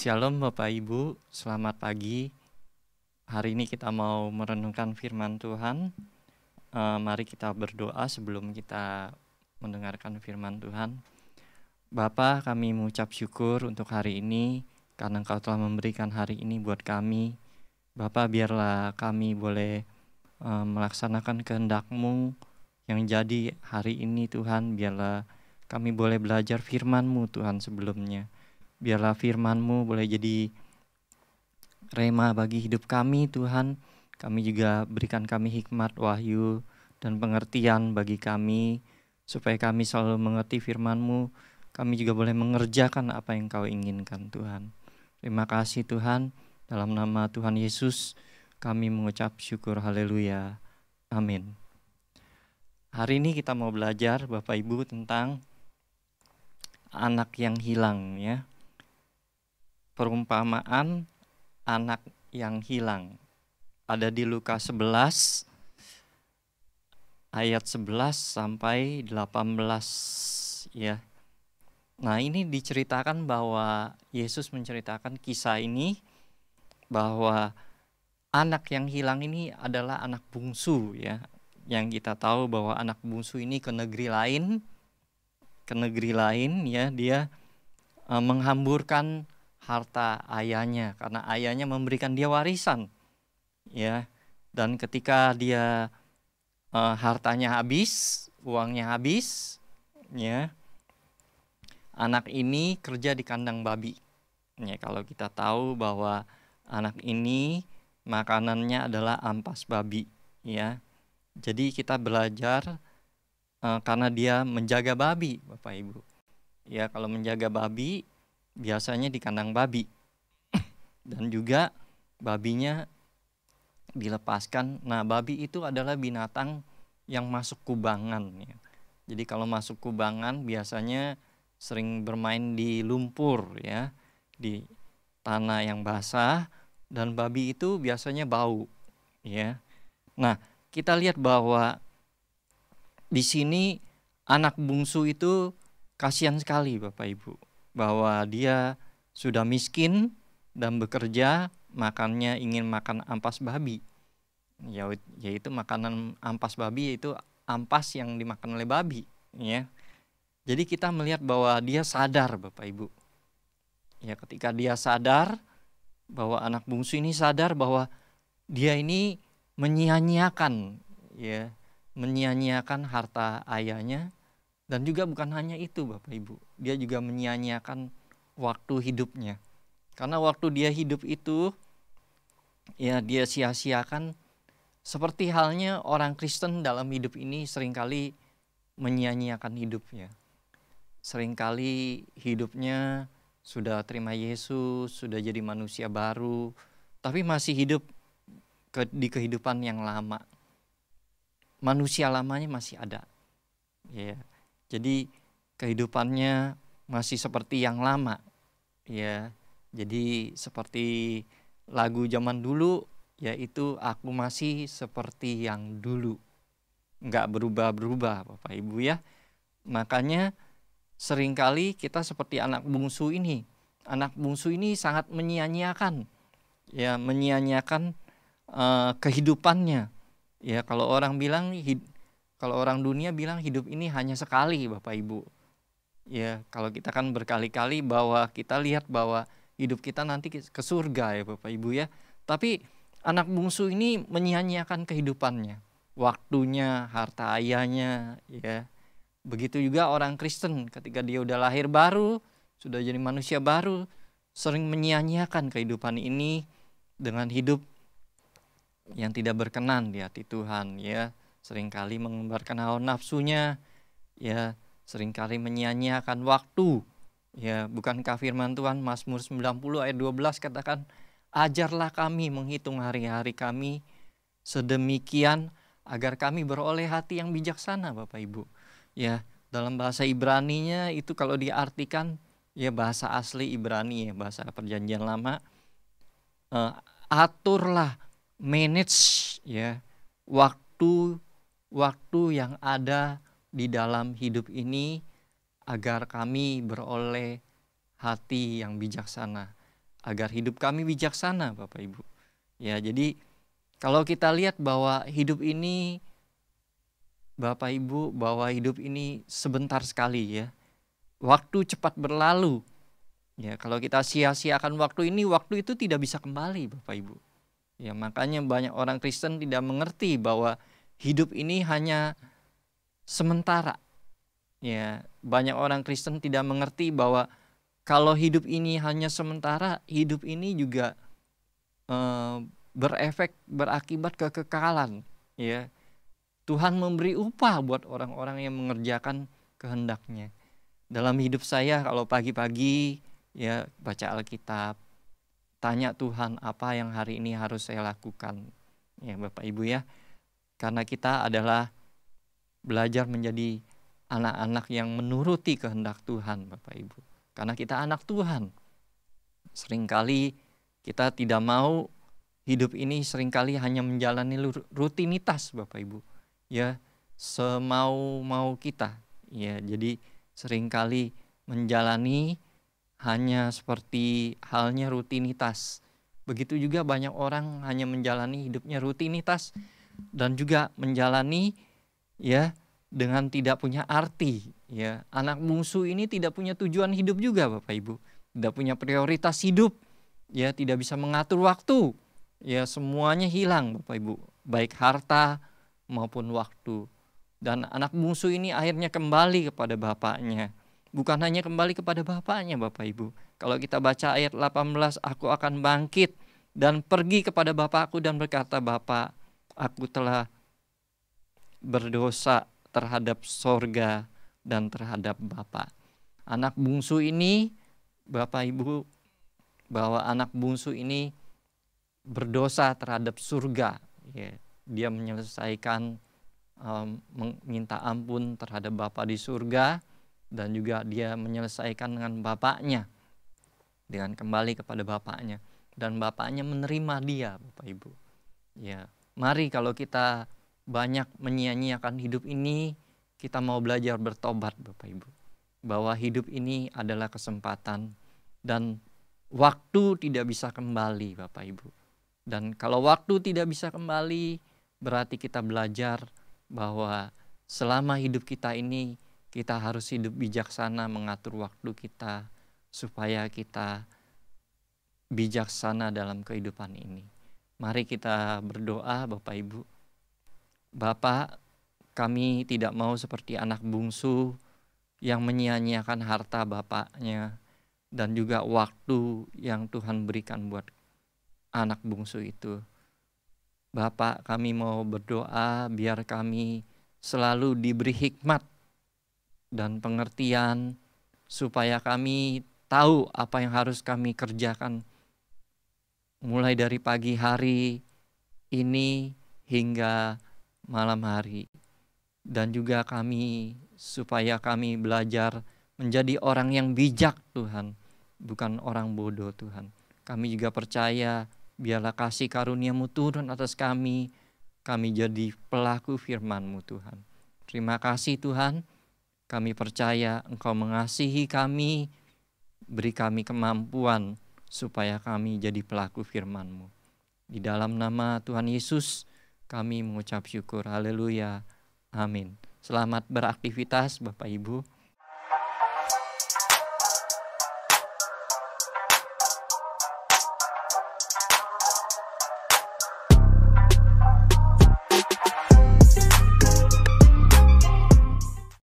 Shalom Bapak Ibu, selamat pagi. Hari ini kita mau merenungkan firman Tuhan. Mari kita berdoa sebelum kita mendengarkan firman Tuhan. Bapa, kami mengucap syukur untuk hari ini karena Engkau telah memberikan hari ini buat kami. Bapa, biarlah kami boleh melaksanakan kehendak-Mu yang jadi hari ini Tuhan. Biarlah kami boleh belajar firman-Mu Tuhan sebelumnya. Biarlah firman-Mu boleh jadi rema bagi hidup kami Tuhan. Kami juga berikan kami hikmat, wahyu, dan pengertian bagi kami. Supaya kami selalu mengerti firman-Mu. Kami juga boleh mengerjakan apa yang Kau inginkan Tuhan. Terima kasih Tuhan. Dalam nama Tuhan Yesus kami mengucap syukur, haleluya, amin. Hari ini kita mau belajar Bapak Ibu tentang anak yang hilang ya. Perumpamaan anak yang hilang ada di Lukas 11 ayat 11 sampai 18 ya. Nah, ini diceritakan bahwa Yesus menceritakan kisah ini bahwa anak yang hilang ini adalah anak bungsu ya. Yang kita tahu bahwa anak bungsu ini ke negeri lain ya, dia menghamburkan harta ayahnya karena ayahnya memberikan dia warisan ya. Dan ketika dia hartanya habis, uangnya habis ya, anak ini kerja di kandang babi ya. Kalau kita tahu bahwa anak ini makanannya adalah ampas babi ya. Jadi kita belajar karena dia menjaga babi Bapak Ibu ya. Kalau menjaga babi biasanya di kandang babi dan juga babinya dilepaskan. Nah, babi itu adalah binatang yang masuk kubangan ya. Jadi kalau masuk kubangan biasanya sering bermain di lumpur ya, di tanah yang basah, dan babi itu biasanya bau ya. Nah, kita lihat bahwa di sini anak bungsu itu kasihan sekali Bapak Ibu, bahwa dia sudah miskin dan bekerja, makannya ingin makan ampas babi. Yaitu makanan ampas babi, yaitu ampas yang dimakan oleh babi ya. Jadi kita melihat bahwa dia sadar Bapak Ibu. Ya, ketika dia sadar bahwa anak bungsu ini sadar bahwa dia ini menyia-nyiakan ya, menyia-nyiakan harta ayahnya. Dan juga bukan hanya itu Bapak Ibu, dia juga menyia-nyiakan waktu hidupnya. Karena waktu dia hidup itu ya dia sia-siakan, seperti halnya orang Kristen dalam hidup ini seringkali menyia-nyiakan hidupnya. Seringkali hidupnya sudah terima Yesus, sudah jadi manusia baru, tapi masih hidup di kehidupan yang lama. Manusia lamanya masih ada ya. Jadi kehidupannya masih seperti yang lama ya. Jadi seperti lagu zaman dulu, yaitu aku masih seperti yang dulu, nggak berubah-berubah Bapak Ibu ya. Makanya seringkali kita seperti anak bungsu ini. Anak bungsu ini sangat menyia-nyiakan ya, menyia-nyiakan kehidupannya ya. Kalau orang dunia bilang hidup ini hanya sekali Bapak Ibu ya. Kalau kita kan berkali-kali bahwa kita lihat bahwa hidup kita nanti ke surga ya Bapak Ibu ya. Tapi anak bungsu ini menyia-nyiakan kehidupannya, waktunya, harta ayahnya ya. Begitu juga orang Kristen ketika dia udah lahir baru, sudah jadi manusia baru, sering menyia-nyiakan kehidupan ini dengan hidup yang tidak berkenan di hati Tuhan ya. Seringkali mengembarkan hawa nafsunya ya, seringkali menyia-nyiakan waktu ya. Bukankah firman Tuhan Mazmur 90 ayat 12 katakan, ajarlah kami menghitung hari-hari kami sedemikian agar kami beroleh hati yang bijaksana Bapak Ibu ya. Dalam bahasa Ibraninya itu kalau diartikan ya, bahasa asli Ibrani ya, bahasa perjanjian lama, aturlah, manage ya, waktu yang ada di dalam hidup ini agar kami beroleh hati yang bijaksana. agar hidup kami bijaksana, Bapak Ibu. Ya, jadi kalau kita lihat bahwa hidup ini, Bapak Ibu, bahwa hidup ini sebentar sekali ya. Waktu cepat berlalu. Ya, kalau kita sia-siakan waktu ini, waktu itu tidak bisa kembali, Bapak Ibu. Ya, makanya banyak orang Kristen tidak mengerti bahwa hidup ini hanya sementara. Ya, banyak orang Kristen tidak mengerti bahwa kalau hidup ini hanya sementara, hidup ini juga berakibat kekekalan. Ya, Tuhan memberi upah buat orang-orang yang mengerjakan kehendaknya. Dalam hidup saya kalau pagi-pagi ya baca Alkitab, tanya Tuhan apa yang hari ini harus saya lakukan. Ya Bapak Ibu ya, karena kita adalah belajar menjadi anak-anak yang menuruti kehendak Tuhan, Bapak Ibu. Karena kita anak Tuhan. Seringkali kita tidak mau hidup ini seringkali hanya menjalani rutinitas, Bapak Ibu. Ya, semau-mau kita. Ya, jadi seringkali menjalani hanya seperti halnya rutinitas. Begitu juga banyak orang hanya menjalani hidupnya rutinitas dan juga menjalani ya dengan tidak punya arti. Ya, anak bungsu ini tidak punya tujuan hidup juga, Bapak Ibu. Tidak punya prioritas hidup. Ya, tidak bisa mengatur waktu. Ya, semuanya hilang, Bapak Ibu. Baik harta maupun waktu. Dan anak bungsu ini akhirnya kembali kepada bapaknya. Bukan hanya kembali kepada bapaknya, Bapak Ibu. Kalau kita baca ayat 18, aku akan bangkit dan pergi kepada bapakku dan berkata, Bapak, aku telah berdosa terhadap sorga dan terhadap Bapak. Anak bungsu ini, Bapak Ibu, bahwa anak bungsu ini berdosa terhadap surga. Ya, dia menyelesaikan meminta ampun terhadap Bapa di surga, dan juga dia menyelesaikan dengan bapaknya, dengan kembali kepada bapaknya, dan bapaknya menerima dia, Bapak Ibu. Ya, mari kalau kita banyak menyia-nyiakan hidup ini, kita mau belajar bertobat, Bapak Ibu, bahwa hidup ini adalah kesempatan dan waktu tidak bisa kembali, Bapak Ibu. Dan kalau waktu tidak bisa kembali, berarti kita belajar bahwa selama hidup kita ini kita harus hidup bijaksana, mengatur waktu kita supaya kita bijaksana dalam kehidupan ini. Mari kita berdoa, Bapak Ibu. Bapak, kami tidak mau seperti anak bungsu yang menyia-nyiakan harta bapaknya dan juga waktu yang Tuhan berikan buat anak bungsu itu. Bapak, kami mau berdoa biar kami selalu diberi hikmat dan pengertian supaya kami tahu apa yang harus kami kerjakan mulai dari pagi hari ini hingga malam hari. Dan juga kami supaya kami belajar menjadi orang yang bijak, Tuhan, bukan orang bodoh, Tuhan. Kami juga percaya biarlah kasih karunia-Mu turun atas kami jadi pelaku firman-Mu, Tuhan. Terima kasih Tuhan, kami percaya Engkau mengasihi kami, beri kami kemampuan supaya kami jadi pelaku firman-Mu. Di dalam nama Tuhan Yesus kami mengucap syukur, haleluya, amin. Selamat beraktivitas Bapak Ibu.